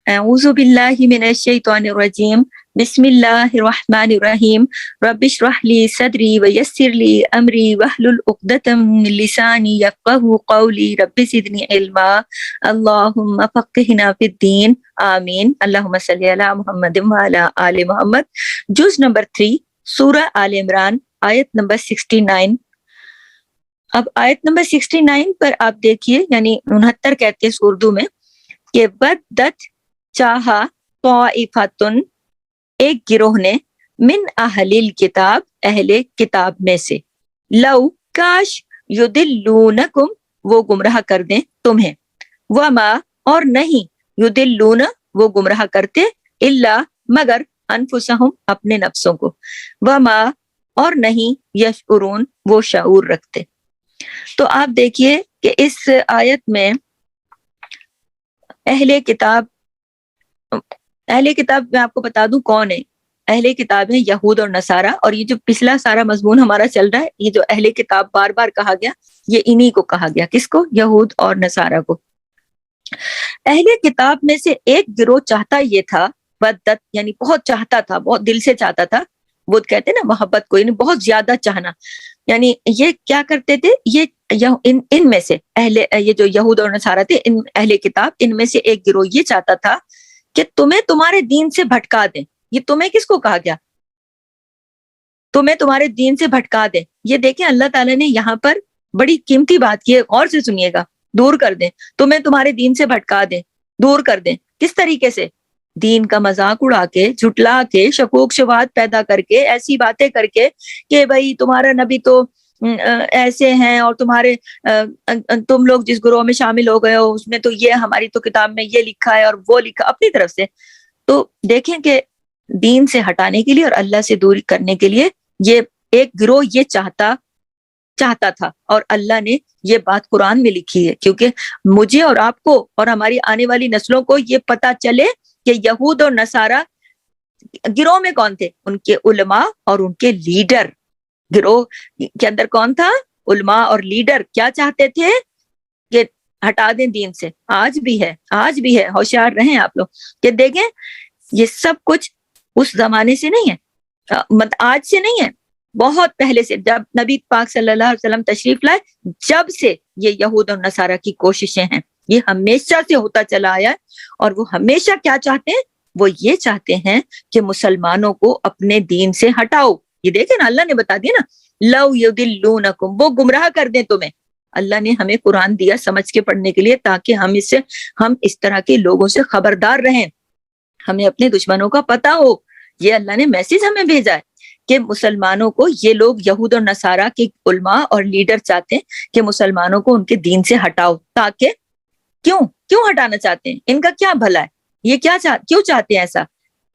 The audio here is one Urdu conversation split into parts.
اعوذ باللہ من الشیطان الرجیم بسم اللہ الرحمن الرحیم رب اشرح لی صدری ویسر لی امری واحلل عقدۃ من لسانی یفقہوا قولی رب زدنی علما اللہم فقہنا فی الدین آمین اللہم صلی علی محمد وعلی آل محمد۔ جز نمبر 3 سورہ آل عمران آیت نمبر 69۔ اب آیت نمبر 69 پر آپ دیکھیے، یعنی 69 کہتے ہیں اردو میں کہ بدت چاہا طائفتن ایک گروہ نے من اہل الکتاب اہل کتاب میں سے، لو کاش یدلونکم وہ گمراہ کر دیں تمہیں، وما اور نہیں یدلون وہ گمراہ کرتے الا مگر انفسہم اپنے نفسوں کو، وما اور نہیں یشعرون وہ شعور رکھتے۔ تو آپ دیکھیے کہ اس آیت میں اہل کتاب میں آپ کو بتا دوں کون ہے۔ اہل کتاب ہیں یہود اور نصارہ، اور یہ جو پچھلا سارا مضمون ہمارا چل رہا ہے، یہ جو اہل کتاب بار بار کہا گیا، یہ انہی کو کہا گیا۔ کس کو؟ یہود اور نصارہ کو۔ اہل کتاب میں سے ایک گروہ چاہتا یہ تھا، بدت یعنی بہت چاہتا تھا، بہت دل سے چاہتا تھا، وہ کہتے ہیں نا محبت کو، یعنی بہت زیادہ چاہنا، یعنی یہ کیا کرتے تھے، یہ ان میں سے یہ جو یہود اور نصارہ تھے، ان اہل کتاب، ان میں سے ایک گروہ یہ چاہتا تھا کہ تمہیں تمہارے دین سے بھٹکا دیں۔ یہ تمہیں کس کو کہا گیا؟ تمہیں تمہارے دین سے بھٹکا دیں۔ یہ دیکھیں اللہ تعالیٰ نے یہاں پر بڑی قیمتی بات کی ہے، غور سے سنیے گا، دور کر دیں، تمہیں تمہارے دین سے بھٹکا دیں، دور کر دیں۔ کس طریقے سے؟ دین کا مذاق اڑا کے، جھٹلا کے، شکوک شبہات پیدا کر کے، ایسی باتیں کر کے کہ بھائی تمہارا نبی تو ایسے ہیں، اور تم لوگ جس گروہ میں شامل ہو گئے ہو اس میں تو یہ ہماری تو کتاب میں یہ لکھا ہے اور وہ لکھا اپنی طرف سے۔ تو دیکھیں کہ دین سے ہٹانے کے لیے اور اللہ سے دوری کرنے کے لیے یہ ایک گروہ یہ چاہتا تھا، اور اللہ نے یہ بات قرآن میں لکھی ہے کیونکہ مجھے اور آپ کو اور ہماری آنے والی نسلوں کو یہ پتا چلے کہ یہود اور نصارہ گروہ میں کون تھے، ان کے علماء اور ان کے لیڈر۔ گروہ کے اندر کون تھا؟ علماء اور لیڈر کیا چاہتے تھے کہ ہٹا دیں دین سے۔ آج بھی ہے، ہوشیار رہیں آپ لوگ کہ دیکھیں یہ سب کچھ اس زمانے سے نہیں ہے، آج سے نہیں ہے، بہت پہلے سے، جب نبی پاک صلی اللہ علیہ وسلم تشریف لائے، جب سے یہ یہود اور نصارہ کی کوششیں ہیں، یہ ہمیشہ سے ہوتا چلا آیا ہے۔ اور وہ ہمیشہ کیا چاہتے ہیں؟ وہ یہ چاہتے ہیں کہ مسلمانوں کو اپنے دین سے ہٹاؤ۔ یہ دیکھیں نا، اللہ نے بتا دیا نا، لو یضلونکم، وہ گمراہ کر دیں تمہیں۔ اللہ نے ہمیں قرآن دیا سمجھ کے پڑھنے کے لیے تاکہ ہم اس طرح کے لوگوں سے خبردار رہیں، ہمیں اپنے دشمنوں کا پتہ ہو۔ یہ اللہ نے میسج ہمیں بھیجا ہے کہ مسلمانوں کو، یہ لوگ یہود اور نصارہ کے علماء اور لیڈر چاہتے ہیں کہ مسلمانوں کو ان کے دین سے ہٹاؤ، تاکہ کیوں ہٹانا چاہتے ہیں؟ ان کا کیا بھلا ہے؟ یہ کیوں چاہتے ہیں ایسا؟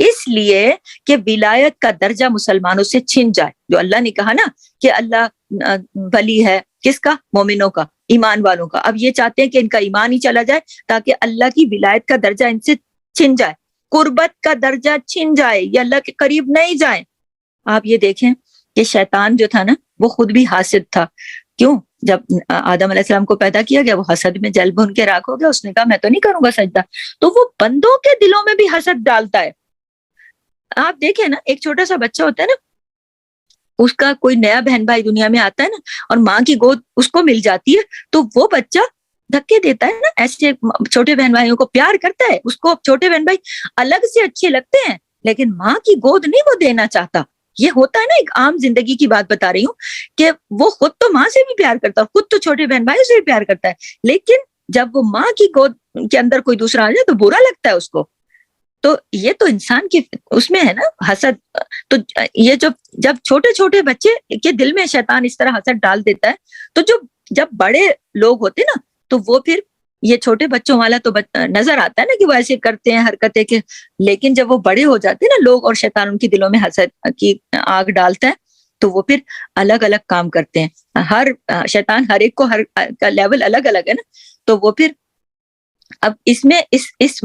اس لیے کہ ولایت کا درجہ مسلمانوں سے چھن جائے، جو اللہ نے کہا نا کہ اللہ ولی ہے کس کا؟ مومنوں کا، ایمان والوں کا۔ اب یہ چاہتے ہیں کہ ان کا ایمان ہی چلا جائے تاکہ اللہ کی ولایت کا درجہ ان سے چھن جائے، قربت کا درجہ چھن جائے، یہ اللہ کے قریب نہیں جائیں۔ آپ یہ دیکھیں کہ شیطان جو تھا نا، وہ خود بھی حاسد تھا۔ کیوں؟ جب آدم علیہ السلام کو پیدا کیا گیا، وہ حسد میں جل بھن کے راکھ ہو گیا، اس نے کہا میں تو نہیں کروں گا سجدہ۔ تو وہ بندوں کے دلوں میں بھی حسد ڈالتا ہے۔ آپ دیکھیں نا، ایک چھوٹا سا بچہ ہوتا ہے نا، اس کا کوئی نیا بہن بھائی دنیا میں آتا ہے نا، اور ماں کی گود اس کو مل جاتی ہے، تو وہ بچہ دھکے دیتا ہے نا، ایسے چھوٹے بہن بھائیوں کو پیار کرتا ہے، اس کو چھوٹے بہن بھائی الگ سے اچھے لگتے ہیں، لیکن ماں کی گود نہیں وہ دینا چاہتا۔ یہ ہوتا ہے نا، ایک عام زندگی کی بات بتا رہی ہوں کہ وہ خود تو ماں سے بھی پیار کرتا ہے، خود تو چھوٹے بہن بھائی سے بھی پیار کرتا ہے، لیکن جب وہ ماں کی گود کے اندر کوئی دوسرا آ جائے تو برا لگتا ہے اس کو۔ تو یہ تو انسان کی اس میں ہے نا حسد۔ تو یہ جب چھوٹے چھوٹے بچے کے دل میں شیطان اس طرح حسد ڈال دیتا ہے، تو جب بڑے لوگ ہوتے نا، تو وہ پھر یہ چھوٹے بچوں والا تو نظر آتا ہے نا کہ وہ ایسے کرتے ہیں حرکتیں کہ، لیکن جب وہ بڑے ہو جاتے ہیں نا لوگ، اور شیطان ان کے دلوں میں حسد کی آگ ڈالتا ہے، تو وہ پھر الگ الگ کام کرتے ہیں۔ ہر شیطان ہر ایک کو ہر کا لیول الگ الگ ہے نا، تو وہ پھر اب اس میں اس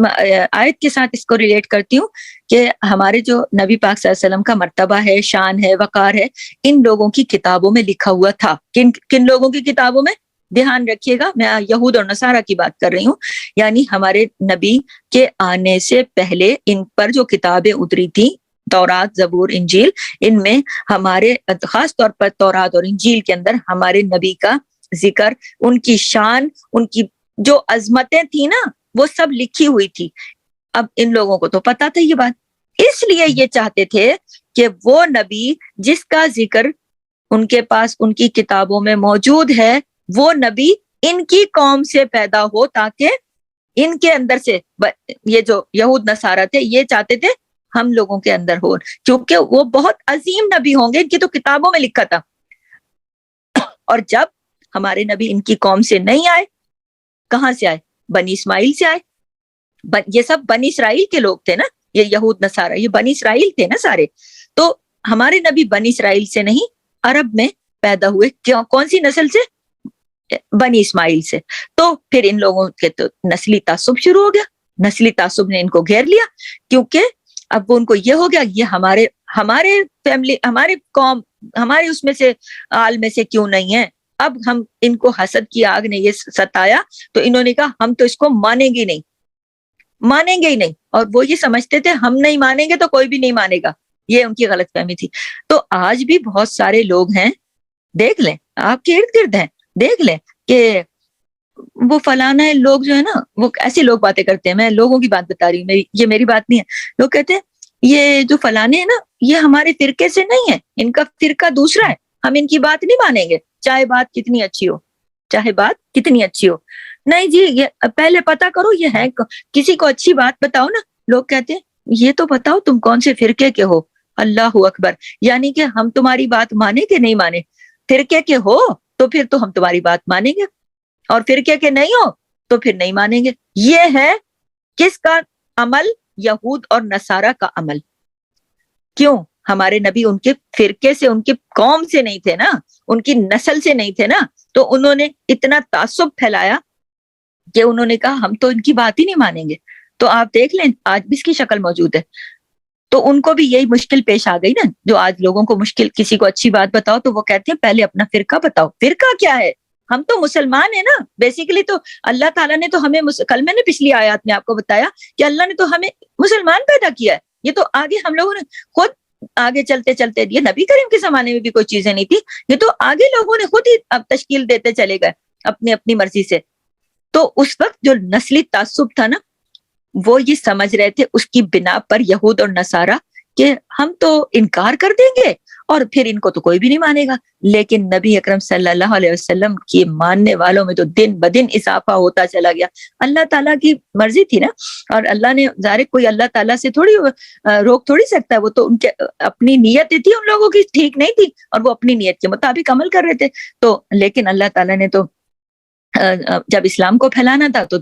آیت کے ساتھ اس کو ریلیٹ کرتی ہوں کہ ہمارے جو نبی پاک صلی اللہ علیہ وسلم کا مرتبہ ہے، شان ہے، وقار ہے، ان لوگوں کی کتابوں میں لکھا ہوا تھا۔ کن لوگوں کی کتابوں میں؟ دھیان رکھیے گا، میں یہود اور نصارہ کی بات کر رہی ہوں، یعنی ہمارے نبی کے آنے سے پہلے ان پر جو کتابیں اتری تھی، تورات، زبور، انجیل، ان میں ہمارے خاص طور پر تورات اور انجیل کے اندر ہمارے نبی کا ذکر، ان کی شان، ان کی جو عظمتیں تھی نا، وہ سب لکھی ہوئی تھی۔ اب ان لوگوں کو تو پتا تھا یہ بات، اس لیے یہ چاہتے تھے کہ وہ نبی جس کا ذکر ان کے پاس ان کی کتابوں میں موجود ہے، وہ نبی ان کی قوم سے پیدا ہو، تاکہ ان کے اندر سے یہ جو یہود نصارہ تھے یہ چاہتے تھے ہم لوگوں کے اندر ہو، کیونکہ وہ بہت عظیم نبی ہوں گے، ان کی تو کتابوں میں لکھا تھا۔ اور جب ہمارے نبی ان کی قوم سے نہیں آئے، کہاں سے آئے؟ بنی اسماعیل سے آئے۔ یہ سب بنی اسرائیل کے لوگ تھے نا، یہ یہود نصارہ یہ بنی اسرائیل تھے نا سارے، تو ہمارے نبی بنی اسرائیل سے نہیں، عرب میں پیدا ہوئے۔ کون سی نسل سے؟ بنی اسماعیل سے۔ تو پھر ان لوگوں کے تو نسلی تعصب شروع ہو گیا، نسلی تعصب نے ان کو گھیر لیا، کیونکہ اب ان کو یہ ہو گیا یہ ہمارے فیملی، ہمارے قوم، ہمارے اس میں سے آل میں سے کیوں نہیں ہے۔ اب ہم ان کو حسد کی آگ نے یہ ستایا، تو انہوں نے کہا ہم تو اس کو مانیں گے نہیں، مانیں گے ہی نہیں۔ اور وہ یہ سمجھتے تھے ہم نہیں مانیں گے تو کوئی بھی نہیں مانے گا، یہ ان کی غلط فہمی تھی۔ تو آج بھی بہت سارے لوگ ہیں، دیکھ لیں آپ کے ارد گرد ہیں، دیکھ لیں کہ وہ فلانا لوگ جو ہے نا، وہ ایسے لوگ باتیں کرتے ہیں، میں لوگوں کی بات بتا رہی ہوں، یہ میری بات نہیں ہے۔ لوگ کہتے ہیں یہ جو فلانے ہیں نا، یہ ہمارے فرقے سے نہیں ہے، ان کا فرقہ دوسرا ہے، ہم ان کی بات نہیں مانیں گے، چاہے بات کتنی اچھی ہو، چاہے بات کتنی اچھی ہو۔ نہیں جی، یہ پہلے پتا کرو یہ ہے، کسی کو اچھی بات بتاؤ نا، لوگ کہتے ہیں یہ تو بتاؤ تم کون سے فرقے کے ہو۔ اللہ اکبر، یعنی کہ ہم تمہاری بات مانے کہ نہیں مانے؟ فرقے کے ہو تو پھر تو ہم تمہاری بات مانیں گے، اور فرقے کے نہیں ہو تو پھر نہیں مانیں گے۔ یہ ہے کس کا عمل؟ یہود اور نصارہ کا عمل۔ کیوں؟ ہمارے نبی ان کے فرقے سے، ان کی قوم سے نہیں تھے نا، ان کی نسل سے نہیں تھے نا، تو انہوں نے اتنا تعصب پھیلایا کہ انہوں نے کہا ہم تو ان کی بات ہی نہیں مانیں گے۔ تو آپ دیکھ لیں آج بھی اس کی شکل موجود ہے۔ تو ان کو بھی یہی مشکل پیش آ گئی نا، جو آج لوگوں کو مشکل، کسی کو اچھی بات بتاؤ تو وہ کہتے ہیں پہلے اپنا فرقہ بتاؤ۔ فرقہ کیا ہے؟ ہم تو مسلمان ہیں نا بیسیکلی، تو اللہ تعالیٰ نے تو ہمیں کل میں نے پچھلی آیات میں آپ کو بتایا کہ اللہ نے تو ہمیں مسلمان پیدا کیا ہے۔ یہ تو آگے ہم لوگوں نے خود آگے چلتے چلتے، یہ نبی کریم کے زمانے میں بھی کوئی چیزیں نہیں تھی، یہ تو آگے لوگوں نے خود ہی اب تشکیل دیتے چلے گئے اپنی اپنی مرضی سے۔ تو اس وقت جو نسلی تعصب تھا نا، وہ یہ سمجھ رہے تھے اس کی بنا پر یہود اور نصارہ کہ ہم تو انکار کر دیں گے اور پھر ان کو تو کوئی بھی نہیں مانے گا۔ لیکن نبی اکرم صلی اللہ علیہ وسلم کی ماننے والوں میں تو دن بدن اضافہ ہوتا چلا گیا۔ اللہ تعالیٰ کی مرضی تھی نا، اور اللہ نے ظاہر کوئی اللہ تعالیٰ سے تھوڑی روک تھوڑی سکتا ہے، وہ تو ان کے اپنی نیتیں تھی، ان لوگوں کی ٹھیک نہیں تھی اور وہ اپنی نیت کے مطابق عمل کر رہے تھے۔ تو لیکن اللہ تعالیٰ نے تو جب اسلام کو پھیلانا تھا تو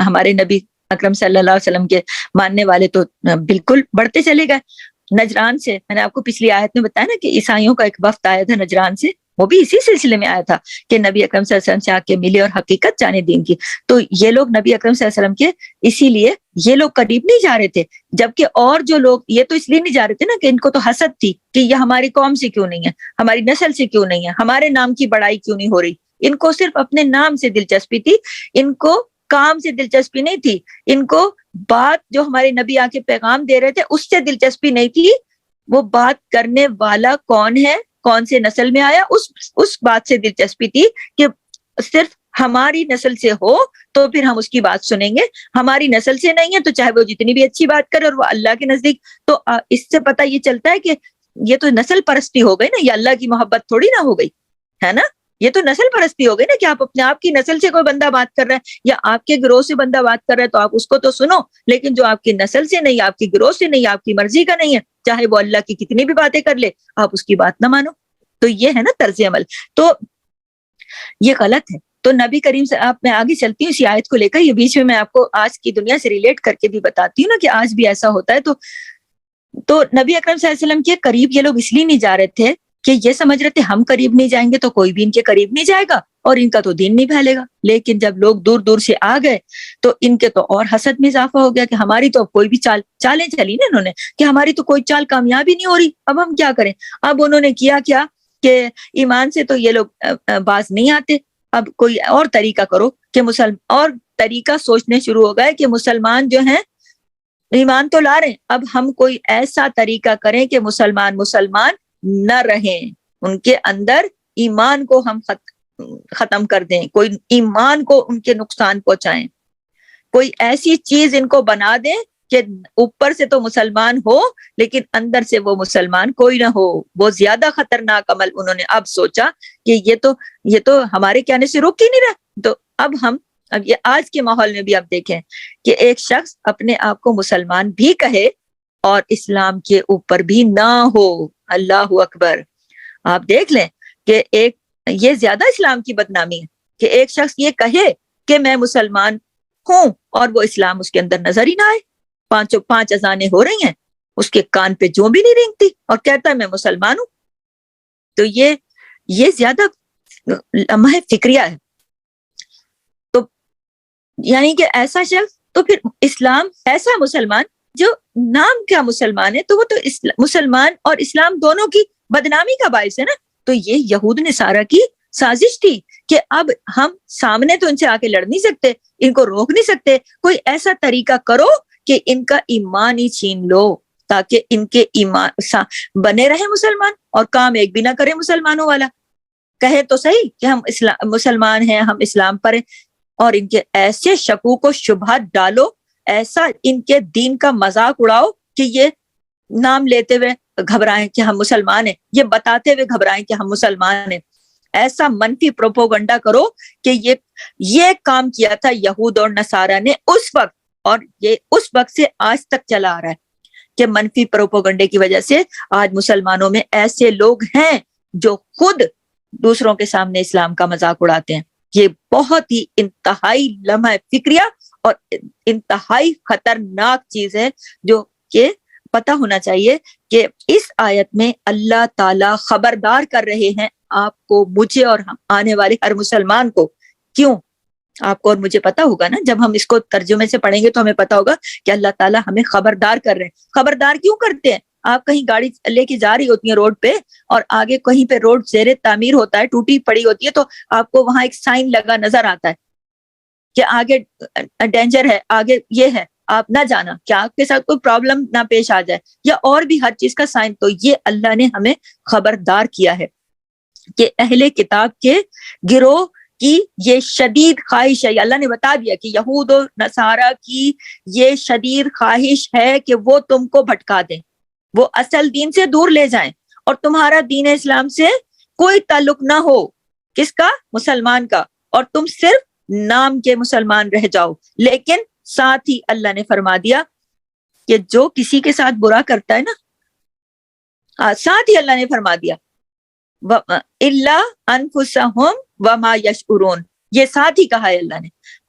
ہمارے نبی اکرم صلی اللہ علیہ وسلم کے ماننے والے تو بالکل بڑھتے چلے گئے۔ نجران سے، میں نے آپ کو پچھلی آیت میں بتایا نا کہ عیسائیوں کا ایک وفد آیا تھا نجران سے، وہ بھی اسی سلسلے میں آیا تھا کہ نبی اکرم صلی اللہ علیہ وسلم سے آ کے ملے اور حقیقت جانے دین کی۔ تو یہ لوگ نبی اکرم صلی اللہ علیہ وسلم کے، اسی لیے یہ لوگ قریب نہیں جا رہے تھے، جبکہ اور جو لوگ یہ تو اس لیے نہیں جا رہے تھے نا کہ ان کو تو حسد تھی کہ یہ ہماری قوم سے کیوں نہیں ہے، ہماری نسل سے کیوں نہیں ہے، ہمارے نام کی بڑائی کیوں نہیں ہو رہی۔ ان کو صرف اپنے نام سے دلچسپی تھی، ان کو کام سے دلچسپی نہیں تھی، ان کو بات جو ہمارے نبی آ کے پیغام دے رہے تھے اس سے دلچسپی نہیں تھی، وہ بات کرنے والا کون ہے، کون سے نسل میں آیا، اس بات سے دلچسپی تھی کہ صرف ہماری نسل سے ہو تو پھر ہم اس کی بات سنیں گے، ہماری نسل سے نہیں ہے تو چاہے وہ جتنی بھی اچھی بات کرے اور وہ اللہ کے نزدیک۔ تو اس سے پتہ یہ چلتا ہے کہ یہ تو نسل پرستی ہو گئی نا، یہ اللہ کی محبت تھوڑی نہ ہو گئی ہے نا، یہ تو نسل پرستی ہو گئی نا کہ آپ اپنے آپ کی نسل سے کوئی بندہ بات کر رہا ہے یا آپ کے گروہ سے بندہ بات کر رہا ہے تو آپ اس کو تو سنو، لیکن جو آپ کی نسل سے نہیں، آپ کی گروہ سے نہیں، آپ کی مرضی کا نہیں ہے، چاہے وہ اللہ کی کتنی بھی باتیں کر لے، آپ اس کی بات نہ مانو۔ تو یہ ہے نا طرز عمل، تو یہ غلط ہے۔ تو نبی کریم سے آپ، میں آگے چلتی ہوں اسی آیت کو لے کر، یہ بیچ میں آپ کو آج کی دنیا سے ریلیٹ کر کے بھی بتاتی ہوں نا کہ آج بھی ایسا ہوتا ہے۔ تو نبی اکرم صلی اللہ علیہ وسلم کے قریب یہ لوگ اس لیے نہیں جا رہے تھے کہ یہ سمجھ رہے تھے ہم قریب نہیں جائیں گے تو کوئی بھی ان کے قریب نہیں جائے گا اور ان کا تو دین نہیں پھیلے گا۔ لیکن جب لوگ دور دور سے آ گئے تو ان کے تو اور حسد میں اضافہ ہو گیا کہ ہماری تو کوئی بھی چالیں چلی نا انہوں نے کہ ہماری تو کوئی چال کامیابی نہیں ہو رہی، اب ہم کیا کریں۔ اب انہوں نے کیا کہ ایمان سے تو یہ لوگ باز نہیں آتے، اب کوئی اور طریقہ کرو کہ اور طریقہ سوچنے شروع ہو گئے کہ مسلمان جو ہیں ایمان تو لا رہے ہیں، اب ہم کوئی ایسا طریقہ کریں کہ مسلمان نہ رہیں، ان کے اندر ایمان کو ہم ختم کر دیں، کوئی ایمان کو ان کے نقصان پہنچائیں، کوئی ایسی چیز ان کو بنا دیں کہ اوپر سے تو مسلمان ہو لیکن اندر سے وہ مسلمان کوئی نہ ہو۔ وہ زیادہ خطرناک عمل انہوں نے اب سوچا کہ یہ تو ہمارے کہنے سے رک ہی نہیں رہا۔ تو اب یہ آج کے ماحول میں بھی آپ دیکھیں کہ ایک شخص اپنے آپ کو مسلمان بھی کہے اور اسلام کے اوپر بھی نہ ہو۔ اللہ اکبر! آپ دیکھ لیں کہ یہ زیادہ اسلام کی بدنامی ہے کہ ایک شخص یہ کہے کہ میں مسلمان ہوں اور وہ اسلام اس کے اندر نظر ہی نہ آئے، 5 اذانیں ہو رہی ہیں، اس کے کان پہ جو بھی نہیں رینگتی اور کہتا ہے میں مسلمان ہوں۔ تو یہ زیادہ لمحہ فکریہ ہے۔ تو یعنی کہ ایسا شخص تو پھر اسلام، ایسا مسلمان جو نام کیا مسلمان ہے، تو وہ تو مسلمان اور اسلام دونوں کی بدنامی کا باعث ہے نا۔ تو یہ یہود نصارہ کی سازش تھی کہ اب ہم سامنے تو ان سے آ کے لڑ نہیں سکتے، ان کو روک نہیں سکتے، کوئی ایسا طریقہ کرو کہ ان کا ایمان ہی چھین لو تاکہ ان کے ایمان بنے رہے مسلمان اور کام ایک بھی نہ کرے مسلمانوں والا۔ کہے تو صحیح کہ ہم مسلمان ہیں، ہم اسلام پر ہیں، اور ان کے ایسے شکوک و شبہات ڈالو، ایسا ان کے دین کا مذاق اڑاؤ کہ یہ نام لیتے ہوئے گھبرائیں کہ ہم مسلمان ہیں، یہ بتاتے ہوئے گھبرائیں کہ ہم مسلمان ہیں۔ ایسا منفی پروپوگنڈا کرو کہ یہ کام کیا تھا یہود اور نصارہ نے اس وقت، اور یہ اس وقت سے آج تک چلا آ رہا ہے کہ منفی پروپوگنڈے کی وجہ سے آج مسلمانوں میں ایسے لوگ ہیں جو خود دوسروں کے سامنے اسلام کا مذاق اڑاتے ہیں۔ یہ بہت ہی انتہائی لمحہ فکریہ اور انتہائی خطرناک چیز ہے، جو کہ پتہ ہونا چاہیے کہ اس آیت میں اللہ تعالیٰ خبردار کر رہے ہیں آپ کو، مجھے اور ہم آنے والے ہر مسلمان کو۔ کیوں؟ آپ کو اور مجھے پتا ہوگا نا، جب ہم اس کو ترجمے سے پڑھیں گے تو ہمیں پتا ہوگا کہ اللہ تعالیٰ ہمیں خبردار کر رہے ہیں۔ خبردار کیوں کرتے ہیں؟ آپ کہیں گاڑی لے کے جا رہی ہوتی ہیں روڈ پہ، اور آگے کہیں پہ روڈ زیر تعمیر ہوتا ہے، ٹوٹی پڑی ہوتی ہے، تو آپ کو وہاں ایک سائن لگا نظر آتا ہے کہ آگے ڈینجر ہے، آگے یہ ہے، آپ نہ جانا، کیا آپ کے ساتھ کوئی پرابلم نہ پیش آ جائے، یا اور بھی ہر چیز کا سائن۔ تو یہ اللہ نے ہمیں خبردار کیا ہے کہ اہل کتاب کے گروہ کی یہ شدید خواہش ہے۔ اللہ نے بتا دیا کہ یہود و نصارہ کی یہ شدید خواہش ہے کہ وہ تم کو بھٹکا دیں، وہ اصل دین سے دور لے جائیں، اور تمہارا دین اسلام سے کوئی تعلق نہ ہو، کس کا؟ مسلمان کا، اور تم صرف نام کے مسلمان رہ جاؤ۔ لیکن ساتھ ہی اللہ نے فرما دیا کہ جو کسی کے ساتھ برا کرتا ہے نا، ساتھ ہی اللہ نے فرما دیا اِلَّا أَنفُسَهُمْ وَمَا يَشْعُرُونَ، یہ ساتھ ہی کہا ہے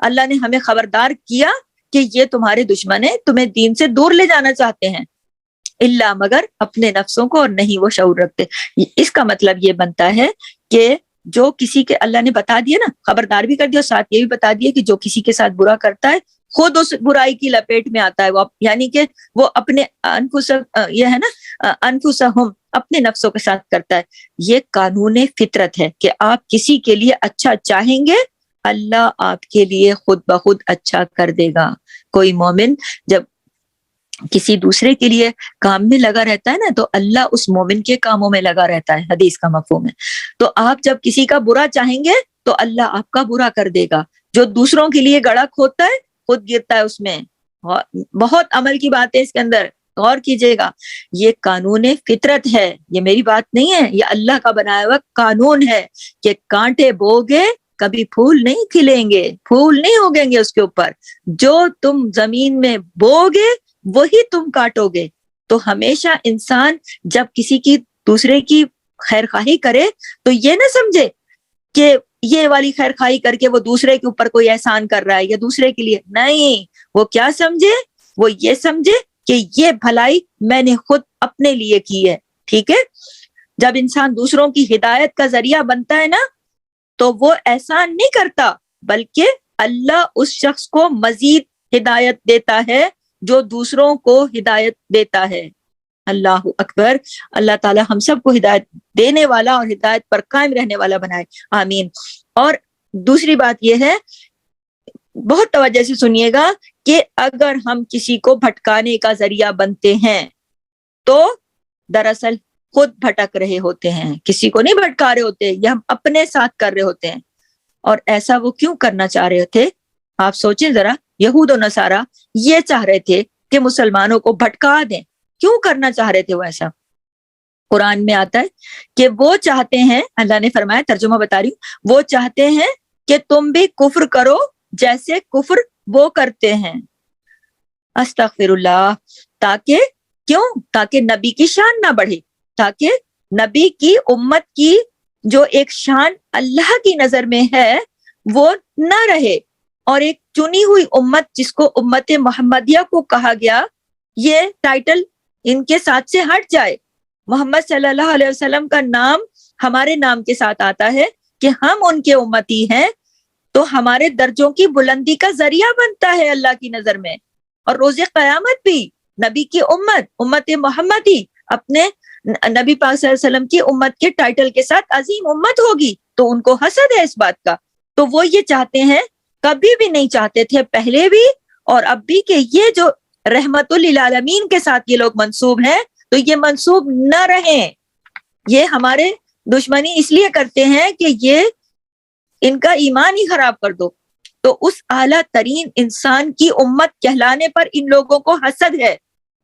اللہ نے ہمیں خبردار کیا کہ یہ تمہارے دشمن ہیں، تمہیں دین سے دور لے جانا چاہتے ہیں، اللہ مگر اپنے نفسوں کو، اور نہیں وہ شعور رکھتے۔ اس کا مطلب یہ بنتا ہے کہ جو کسی کے، اللہ نے بتا دیا نا، خبردار بھی کر دیا، اور ساتھ یہ بھی بتا دیا کہ جو کسی کے ساتھ برا کرتا ہے خود اس برائی کی لپیٹ میں آتا ہے، وہ یعنی کہ وہ اپنے یہ ہے نا انفسہم، اپنے نفسوں کے ساتھ کرتا ہے۔ یہ قانون فطرت ہے کہ آپ کسی کے لیے اچھا چاہیں گے، اللہ آپ کے لیے خود بخود اچھا کر دے گا۔ کوئی مومن جب کسی دوسرے کے لیے کام میں لگا رہتا ہے نا، تو اللہ اس مومن کے کاموں میں لگا رہتا ہے، حدیث کا مفہوم ہے۔ تو آپ جب کسی کا برا چاہیں گے تو اللہ آپ کا برا کر دے گا۔ جو دوسروں کے لیے گڑھا کھودتا ہے خود گرتا ہے اس میں۔ بہت عمل کی بات ہے اس کے اندر، غور کیجئے گا۔ یہ قانون فطرت ہے، یہ میری بات نہیں ہے، یہ اللہ کا بنایا ہوا قانون ہے کہ کانٹے بوگے کبھی پھول نہیں کھلیں گے، پھول نہیں ہوگیں گے اس کے اوپر۔ جو تم زمین میں بوگے وہی تم کاٹو گے۔ تو ہمیشہ انسان جب کسی کی دوسرے کی خیر خواہی کرے تو یہ نہ سمجھے کہ یہ والی خیر خواہی کر کے وہ دوسرے کے اوپر کوئی احسان کر رہا ہے یا دوسرے کے لیے، نہیں، وہ کیا سمجھے؟ وہ یہ سمجھے کہ یہ بھلائی میں نے خود اپنے لیے کی ہے۔ ٹھیک ہے؟ جب انسان دوسروں کی ہدایت کا ذریعہ بنتا ہے نا، تو وہ احسان نہیں کرتا، بلکہ اللہ اس شخص کو مزید ہدایت دیتا ہے جو دوسروں کو ہدایت دیتا ہے۔ اللہ اکبر! اللہ تعالی ہم سب کو ہدایت دینے والا اور ہدایت پر قائم رہنے والا بنائے، آمین۔ اور دوسری بات یہ ہے، بہت توجہ سے سنیے گا، کہ اگر ہم کسی کو بھٹکانے کا ذریعہ بنتے ہیں تو دراصل خود بھٹک رہے ہوتے ہیں، کسی کو نہیں بھٹکا رہے ہوتے، یہ ہم اپنے ساتھ کر رہے ہوتے ہیں۔ اور ایسا وہ کیوں کرنا چاہ رہے تھے؟ آپ سوچیں ذرا، یہود و نصارہ یہ چاہ رہے تھے کہ مسلمانوں کو بھٹکا دیں۔ کیوں کرنا چاہ رہے تھے وہ ایسا؟ قرآن میں آتا ہے کہ وہ چاہتے ہیں، اللہ نے فرمایا، ترجمہ بتا رہی ہوں، وہ چاہتے ہیں کہ تم بھی کفر کرو جیسے کفر وہ کرتے ہیں۔ استغفر اللہ۔ تاکہ کیوں؟ تاکہ نبی کی شان نہ بڑھے، تاکہ نبی کی امت کی جو ایک شان اللہ کی نظر میں ہے وہ نہ رہے، اور ایک چنی ہوئی امت جس کو امت محمدیہ کو کہا گیا، یہ ٹائٹل ان کے ساتھ سے ہٹ جائے۔ محمد صلی اللہ علیہ وسلم کا نام ہمارے نام کے ساتھ آتا ہے کہ ہم ان کے امتی ہیں، تو ہمارے درجوں کی بلندی کا ذریعہ بنتا ہے اللہ کی نظر میں۔ اور روز قیامت بھی نبی کی امت محمدی اپنے نبی پاک صلی اللہ علیہ وسلم کی امت کے ٹائٹل کے ساتھ عظیم امت ہوگی، تو ان کو حسد ہے اس بات کا۔ تو وہ یہ چاہتے ہیں، کبھی بھی نہیں چاہتے تھے پہلے بھی اور اب بھی، کہ یہ جو رحمت للعالمین کے ساتھ یہ لوگ منسوب ہیں تو یہ منسوب نہ رہیں۔ یہ ہمارے دشمنی اس لیے کرتے ہیں کہ یہ ان کا ایمان ہی خراب کر دو۔ تو اس اعلیٰ ترین انسان کی امت کہلانے پر ان لوگوں کو حسد ہے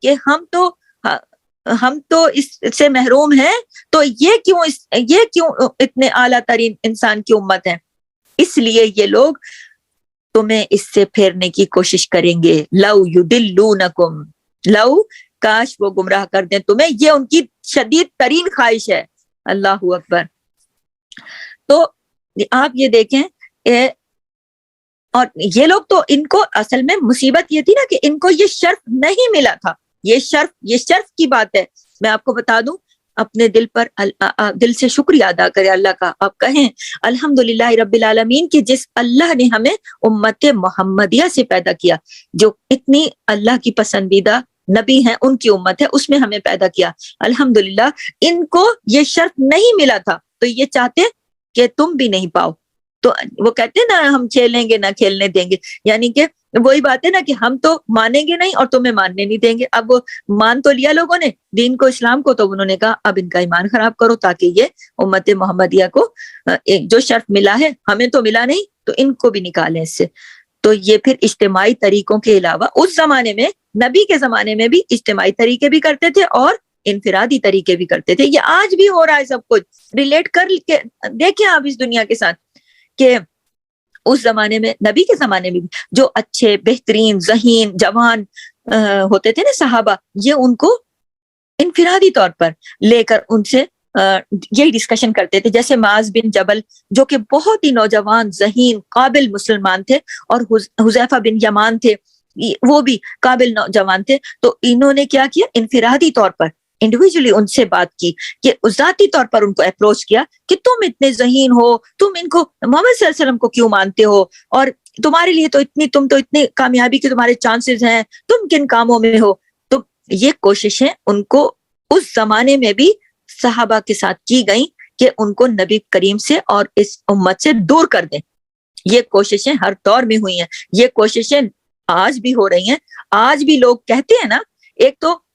کہ ہم تو اس سے محروم ہیں، تو یہ کیوں اتنے اعلیٰ ترین انسان کی امت ہے۔ اس لیے یہ لوگ تمہیں اس سے پھیرنے کی کوشش کریں گے۔ لو یدلونکم، لو کاش وہ گمراہ کر دیں تمہیں، یہ ان کی شدید ترین خواہش ہے۔ اللہ اکبر۔ تو آپ یہ دیکھیں، اور یہ لوگ تو، ان کو اصل میں مصیبت یہ تھی نا کہ ان کو یہ شرف نہیں ملا تھا۔ یہ شرف کی بات ہے۔ میں آپ کو بتا دوں، اپنے دل سے شکریہ ادا کرے اللہ کا۔ آپ کہیں الحمدللہ رب العالمین کہ جس اللہ نے ہمیں امت محمدیہ سے پیدا کیا، جو اتنی اللہ کی پسندیدہ نبی ہیں ان کی امت ہے، اس میں ہمیں پیدا کیا، الحمدللہ۔ ان کو یہ شرف نہیں ملا تھا، تو یہ چاہتے کہ تم بھی نہیں پاؤ۔ تو وہ کہتے ہیں نا، ہم کھیلیں گے نہ کھیلنے دیں گے، یعنی کہ وہی بات ہے نا کہ ہم تو مانیں گے نہیں اور تمہیں ماننے نہیں دیں گے۔ اب وہ مان تو لیا لوگوں نے دین کو، اسلام کو، تو انہوں نے کہا اب ان کا ایمان خراب کرو تاکہ یہ امت محمدیہ کو جو شرف ملا ہے، ہمیں تو ملا نہیں، تو ان کو بھی نکالیں اس سے۔ تو یہ پھر اجتماعی طریقوں کے علاوہ اس زمانے میں، نبی کے زمانے میں بھی اجتماعی طریقے بھی کرتے تھے اور انفرادی طریقے بھی کرتے تھے۔ یہ آج بھی ہو رہا ہے، سب کچھ ریلیٹ کر کے دیکھیں آپ اس دنیا کے ساتھ، کہ اس زمانے میں، نبی کے زمانے میں بھی جو اچھے، بہترین، ذہین، جوان ہوتے تھے نا صحابہ، یہ ان کو انفرادی طور پر لے کر ان سے یہی ڈسکشن کرتے تھے۔ جیسے معاذ بن جبل جو کہ بہت ہی نوجوان، ذہین، قابل مسلمان تھے، اور حذیفہ بن یمان تھے، وہ بھی قابل نوجوان تھے۔ تو انہوں نے کیا کیا، انفرادی طور پر انڈیویجولی ان سے بات کی، کہ ذاتی طور پر ان کو اپروچ کیا کہ تم اتنے ذہین ہو، تم ان کو محمد صلی اللہ علیہ وسلم کو کیوں مانتے ہو، اور تمہارے لیے تو تم تو اتنی کامیابی کے تمہارے چانسز ہیں، تم کن کاموں میں ہو۔ تو یہ کوششیں ان کو اس زمانے میں بھی صحابہ کے ساتھ کی گئیں کہ ان کو نبی کریم سے اور اس امت سے دور کر دیں۔ یہ کوششیں ہر دور میں ہوئی ہیں، یہ کوششیں آج بھی ہو رہی ہیں۔ آج بھی لوگ کہتے ہیں نا،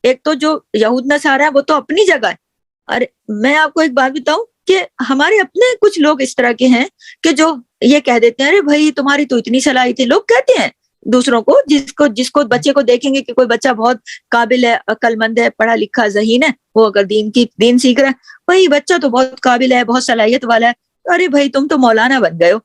ایک تو جو یہود نصارہ ہے وہ تو اپنی جگہ ہے۔ اور میں آپ کو ایک بات بتاؤں کہ ہمارے اپنے کچھ لوگ اس طرح کے ہیں کہ جو یہ کہہ دیتے ہیں، ارے بھائی تمہاری تو اتنی صلاحیت ہے۔ لوگ کہتے ہیں دوسروں کو، جس کو بچے کو دیکھیں گے کہ کوئی بچہ بہت قابل ہے، عقل مند ہے، پڑھا لکھا، ذہین ہے، وہ اگر دین سیکھ رہا ہے، بھائی بچہ تو بہت قابل ہے، بہت صلاحیت والا ہے، ارے بھائی تم تو مولانا بن گئے ہو۔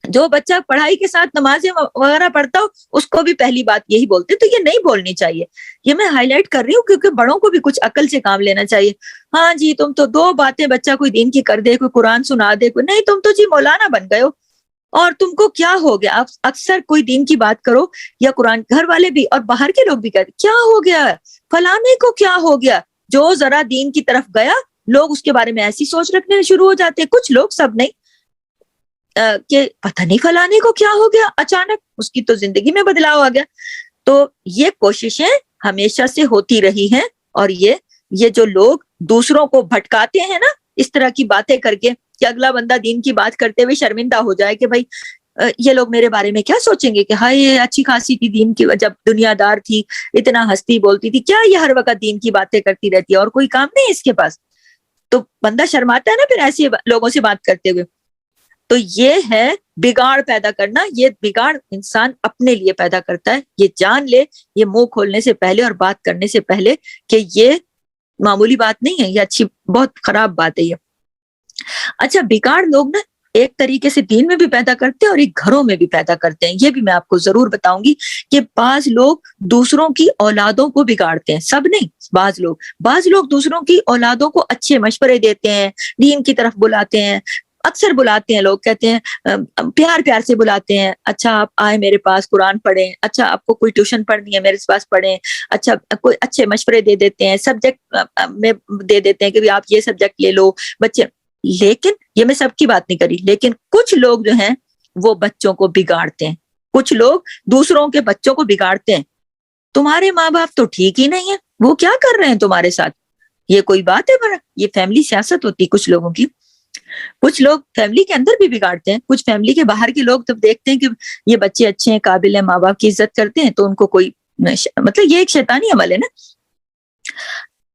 جو بچہ پڑھائی کے ساتھ نمازیں وغیرہ پڑھتا ہو، اس کو بھی پہلی بات یہی بولتے۔ تو یہ نہیں بولنی چاہیے، یہ میں ہائی لائٹ کر رہی ہوں کیونکہ بڑوں کو بھی کچھ عقل سے کام لینا چاہیے۔ ہاں جی، تم تو دو باتیں بچہ کوئی دین کی کر دے، کوئی قرآن سنا دے، کوئی نہیں، تم تو جی مولانا بن گئے ہو، اور تم کو کیا ہو گیا۔ آپ اکثر کوئی دین کی بات کرو یا قرآن، گھر والے بھی اور باہر کے لوگ بھی کہتے کیا ہو گیا، فلانے کو کیا ہو گیا۔ جو ذرا دین کی طرف گیا، لوگ اس کے بارے میں ایسی سوچ رکھنے شروع ہو جاتے، کچھ لوگ، سب نہیں، کہ پتہ نہیں فلانے کو کیا ہو گیا، اچانک اس کی تو زندگی میں بدلاؤ آ گیا۔ تو یہ کوششیں ہمیشہ سے ہوتی رہی ہیں، اور یہ جو لوگ دوسروں کو بھٹکاتے ہیں نا اس طرح کی باتیں کر کے، کہ اگلا بندہ دین کی بات کرتے ہوئے شرمندہ ہو جائے کہ بھائی یہ لوگ میرے بارے میں کیا سوچیں گے کہ ہاں یہ اچھی خاصی تھی دین کی، جب دنیا دار تھی اتنا ہستی بولتی تھی، کیا یہ ہر وقت دین کی باتیں کرتی رہتی ہے اور کوئی کام نہیں اس کے پاس. تو بندہ شرماتا ہے نا پھر ایسے لوگوں سے بات کرتے ہوئے. تو یہ ہے بگاڑ پیدا کرنا. یہ بگاڑ انسان اپنے لیے پیدا کرتا ہے. یہ جان لے یہ منہ کھولنے سے پہلے اور بات کرنے سے پہلے کہ یہ معمولی بات نہیں ہے، یہ اچھی بہت خراب بات ہے یہ. اچھا بگاڑ لوگ نا ایک طریقے سے دین میں بھی پیدا کرتے ہیں اور ایک گھروں میں بھی پیدا کرتے ہیں. یہ بھی میں آپ کو ضرور بتاؤں گی کہ بعض لوگ دوسروں کی اولادوں کو بگاڑتے ہیں، سب نہیں، بعض لوگ دوسروں کی اولادوں کو اچھے مشورے دیتے ہیں، دین کی طرف بلاتے ہیں. اکثر بلاتے ہیں، لوگ کہتے ہیں پیار سے بلاتے ہیں، اچھا آپ آئے میرے پاس قرآن پڑھیں، اچھا آپ کو کوئی ٹیوشن پڑھنی ہے میرے پاس پڑھیں، اچھا کوئی اچھے مشورے دے دیتے ہیں، سبجیکٹ میں دے دیتے ہیں کہ آپ یہ سبجیکٹ لے لو بچے. لیکن یہ میں سب کی بات نہیں کری، لیکن کچھ لوگ جو ہیں وہ بچوں کو بگاڑتے ہیں، کچھ لوگ دوسروں کے بچوں کو بگاڑتے ہیں. تمہارے ماں باپ تو ٹھیک ہی نہیں ہے، وہ کیا کر رہے ہیں تمہارے ساتھ؟ یہ کوئی بات ہے بڑا؟ یہ فیملی سیاست ہوتی کچھ لوگوں کی. کچھ لوگ فیملی کے اندر بھی بگاڑتے ہیں. کچھ فیملی کے باہر کے لوگ جب دیکھتے ہیں کہ یہ بچے اچھے ہیں، قابل ہیں، ماں باپ کی عزت کرتے ہیں، تو ان کو کوئی مطلب یہ ایک شیطانی عمل ہے نا.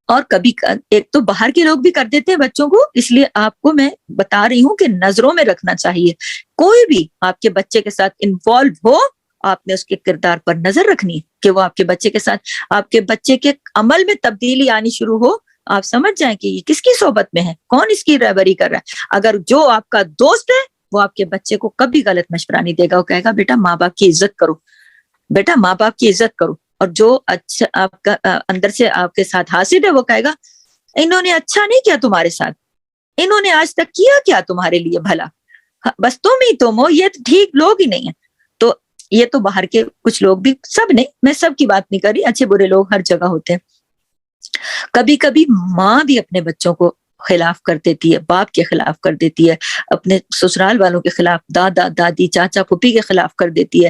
اور کبھی ایک تو باہر کے لوگ بھی کر دیتے ہیں بچوں کو. اس لیے آپ کو میں بتا رہی ہوں کہ نظروں میں رکھنا چاہیے. کوئی بھی آپ کے بچے کے ساتھ انوالو ہو، آپ نے اس کے کردار پر نظر رکھنی ہے کہ وہ آپ کے بچے کے ساتھ، آپ کے بچے کے عمل میں تبدیلی آنی شروع ہو. آپ سمجھ جائیں کہ یہ کس کی صحبت میں ہے، کون اس کی رہبری کر رہا ہے. اگر جو آپ کا دوست ہے وہ آپ کے بچے کو کبھی غلط مشورہ نہیں دے گا. وہ کہے گا بیٹا ماں باپ کی عزت کرو، بیٹا ماں باپ کی عزت کرو. اور جو اچھا آپ کا اندر سے آپ کے ساتھ حاسد ہے وہ کہے گا انہوں نے اچھا نہیں کیا تمہارے ساتھ، انہوں نے آج تک کیا کیا تمہارے لیے بھلا، بس تم ہو، یہ ٹھیک لوگ ہی نہیں ہیں. تو یہ تو باہر کے کچھ لوگ بھی، سب نہیں، میں سب کی بات نہیں کر رہی، اچھے برے لوگ ہر جگہ ہوتے ہیں. کبھی کبھی ماں بھی اپنے بچوں کو خلاف کر دیتی ہے، باپ کے خلاف کر دیتی ہے، اپنے سسرال والوں کے خلاف، دادا دادی چاچا پھوپھی کے خلاف کر دیتی ہے.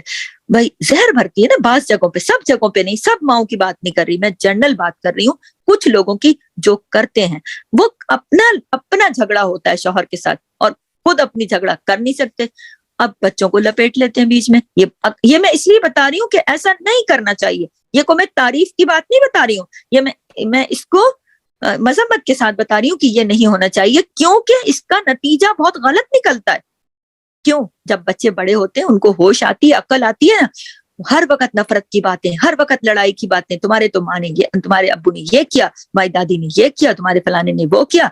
بھائی زہر بھرتی ہے نا بعض جگہوں پہ، سب جگہوں پہ نہیں. سب ماؤں کی بات نہیں کر رہی میں، جنرل بات کر رہی ہوں. کچھ لوگوں کی جو کرتے ہیں وہ اپنا جھگڑا ہوتا ہے شوہر کے ساتھ اور خود اپنی جھگڑا کر نہیں سکتے، اب بچوں کو لپیٹ لیتے ہیں بیچ میں. یہ میں اس لیے بتا رہی ہوں کہ ایسا نہیں کرنا چاہیے. یہ کو میں تعریف کی بات نہیں بتا رہی ہوں، یہ میں اس کو مذمت کے ساتھ بتا رہی ہوں کہ یہ نہیں ہونا چاہیے، کیونکہ اس کا نتیجہ بہت غلط نکلتا ہے. کیوں؟ جب بچے بڑے ہوتے ہیں ان کو ہوش آتی ہے، عقل آتی ہے، ہر وقت نفرت کی باتیں، ہر وقت لڑائی کی باتیں، تمہارے تو ماں نے یہ، تمہارے ابو نے یہ کیا، تمہاری دادی نے یہ کیا، تمہارے فلانے نے وہ کیا،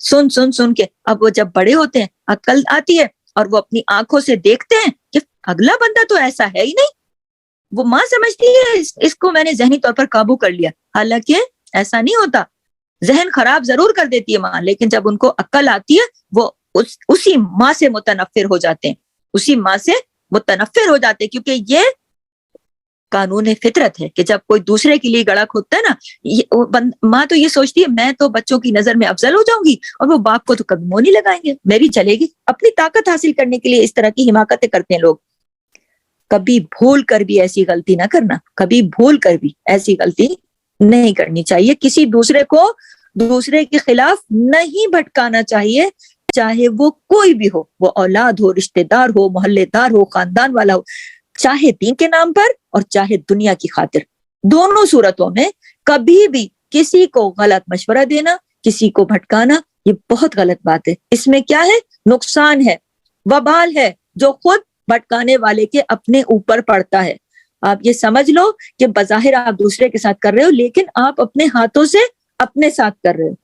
سن کے اب وہ جب بڑے ہوتے ہیں عقل آتی ہے اور وہ اپنی آنکھوں سے دیکھتے ہیں کہ اگلا بندہ تو ایسا ہے ہی نہیں. وہ ماں سمجھتی ہے اس کو میں نے ذہنی طور پر قابو کر لیا، حالانکہ ایسا نہیں ہوتا. ذہن خراب ضرور کر دیتی ہے ماں، لیکن جب ان کو عقل آتی ہے وہ اسی ماں سے متنفر ہو جاتے ہیں، اسی ماں سے متنفر ہو جاتے ہیں. کیونکہ یہ قانون فطرت ہے کہ جب کوئی دوسرے کے لیے گڑک ہوتا ہے نا، ماں تو یہ سوچتی ہے میں تو بچوں کی نظر میں افضل ہو جاؤں گی اور وہ باپ کو تو کبھی منہ نہیں لگائیں گے، میری چلے گی. اپنی طاقت حاصل کرنے کے لیے اس طرح کی حماقتیں کرتے ہیں لوگ. کبھی بھول کر بھی ایسی غلطی نہ کرنا، کبھی بھول کر بھی ایسی غلطی نہیں کرنی چاہیے. کسی دوسرے کو دوسرے کے خلاف نہیں بھٹکانا چاہیے، چاہے وہ کوئی بھی ہو، وہ اولاد ہو، رشتہ دار ہو، محلے دار ہو، خاندان والا ہو، چاہے دین کے نام پر اور چاہے دنیا کی خاطر. دونوں صورتوں میں کبھی بھی کسی کو غلط مشورہ دینا، کسی کو بھٹکانا، یہ بہت غلط بات ہے. اس میں کیا ہے؟ نقصان ہے، وبال ہے، جو خود بھٹکانے والے کے اپنے اوپر پڑتا ہے. آپ یہ سمجھ لو کہ بظاہر آپ دوسرے کے ساتھ کر رہے ہو، لیکن آپ اپنے ہاتھوں سے اپنے ساتھ کر رہے ہو.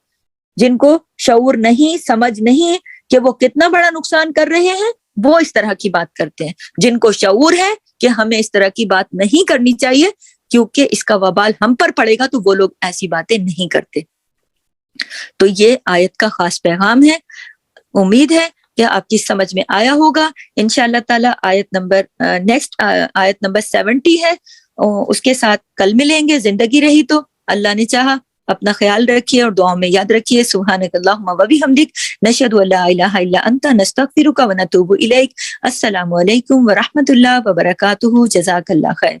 جن کو شعور نہیں، سمجھ نہیں کہ وہ کتنا بڑا نقصان کر رہے ہیں، وہ اس طرح کی بات کرتے ہیں. جن کو شعور ہے کہ ہمیں اس طرح کی بات نہیں کرنی چاہیے کیونکہ اس کا وبال ہم پر پڑے گا، تو وہ لوگ ایسی باتیں نہیں کرتے. تو یہ آیت کا خاص پیغام ہے. امید ہے کہ آپ کی سمجھ میں آیا ہوگا. انشاءاللہ تعالی نیکسٹ آیت نمبر 70 ہے، اس کے ساتھ کل ملیں گے زندگی رہی تو. اللہ نے چاہا. اپنا خیال رکھیے اور دعاؤں میں یاد رکھیے. سبحانک اللہم و بحمدک، نشہد ان لا الہ الا انت، نستغفرک و نتوب الیک. السلام علیکم و رحمۃ اللہ وبرکاتہ. جزاک اللہ خیر.